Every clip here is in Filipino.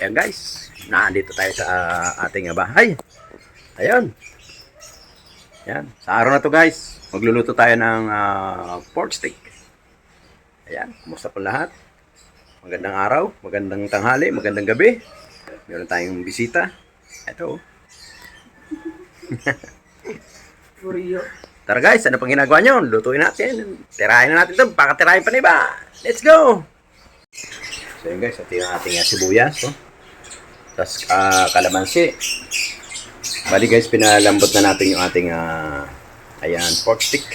Ayan guys, nandito tayo sa ating bahay. Ayun. Ayan, sa araw na to guys, magluluto tayo ng pork steak. Ayan, kumusta po lahat? Magandang araw, magandang tanghali, magandang gabi. Meron tayong bisita. Ito. Tara guys, ano pang ginagawa nyo? Lutuin natin. Tirahin na natin ito. Pakatirahin pa na iba. Let's go! So yun guys, ito yung ating sibuyas. Oh. Tapos kalamansi. Bali guys, pinalambot na natin yung ating ayan, pork stick.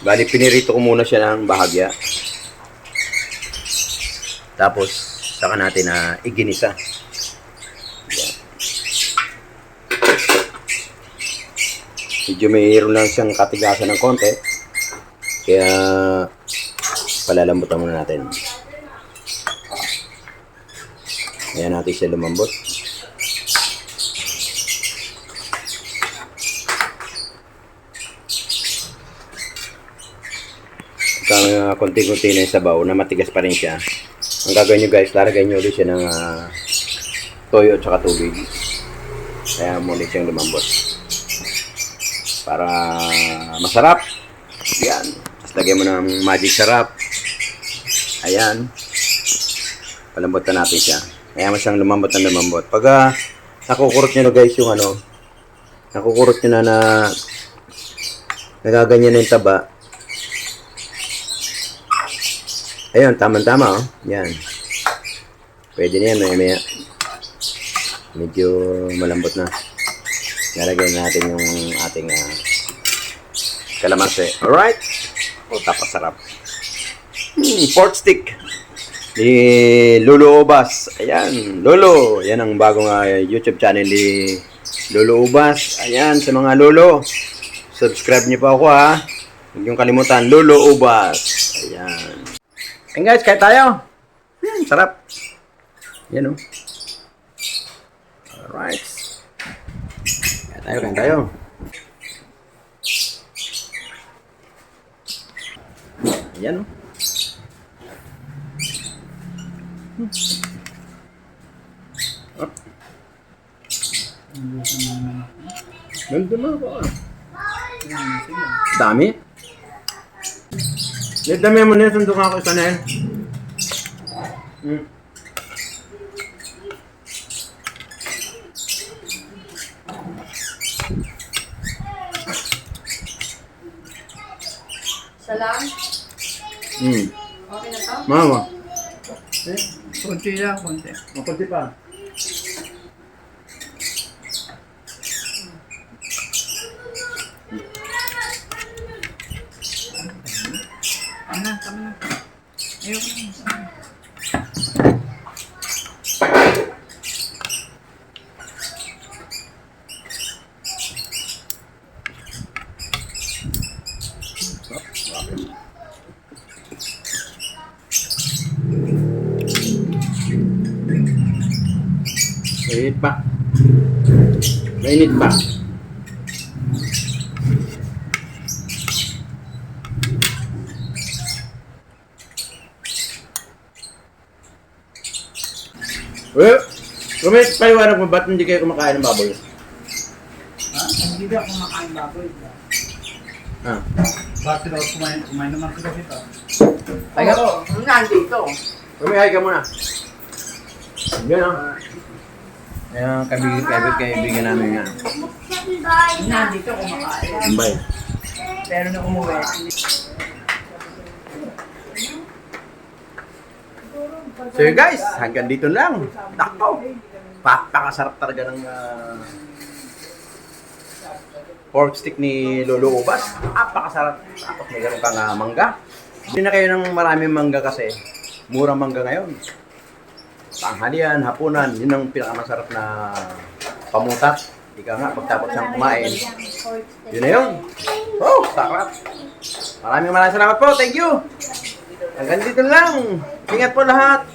Bali, pinirito ko muna siya ng bahagya. Tapos, saka natin iginisa. Ayan. Medyo mayroon lang siyang katigasan ng konti. Kaya, palalambutan muna natin. Ayan natin siya lumambot. Konti-konti na yung sabaw na matigas pa rin siya. Ang gagawin nyo guys, lalagay nyo ulit siya ng toyo at saka tubig. Kaya muli siyang lumambot. Para masarap. Ayan. Tapos lagyan mo ng magic sarap. Ayan. Palambutan natin siya. Kaya mo siyang lumambot na lumambot. Pag nakukurot nyo na guys yung nakukurot nyo na nagaganyan na yung taba. Ayun, tama-tama oh. Yan. Pwede na yan, maya-maya. Medyo malambot na. Nalagyan natin yung ating kalamansi. Alright? O, tapasarap. Pork stick. Ni Lolo Ubas. Ayan, Lolo. Yan ang bagong YouTube channel ni Lolo Ubas. Ayan, sa mga Lolo. Subscribe niyo po ako ha. Huwag niyong kalimutan, Lolo Ubas. Ayan. And guys, kaya tayo. Sarap. Yan o. Alright. Kaya tayo. Yan o. Ganda mo ako. Dami. Dami mo na sundok ako isa na yan. Salam? Okay na to? Mama. Kunti lang, kunti. Makunti pa. Tama na. Ayoko na. Mainit pa. Mainit pa. Kumit, paliwanag mo, ba't hindi kayo kumakain ng baboy? Ha? Hindi daw kumakain baboy. Ah. Bakit daw kumain naman sila dito? Ay ka po. Nandito. Kumihay ka muna. Yan o. Ayan, kaibigan namin yan. Nandito kumakain. Ambay. Pero na umuwi. So yun guys, hanggang dito lang. Nakaw. Pakasarap talaga ng pork stick ni Lolo Ubas. Pakasarap. Tapos may ganun kang mangga. Hindi na kayo ng maraming mangga kasi murang mangga ngayon. Tanghalian, hapunan, yun ang pinakamasarap na pamutak. Ika nga, pagtapos siyang kumain. Yun na yun. Oh, sarap. Maraming salamat po. Thank you. Hanggang dito lang. Ingat po lahat.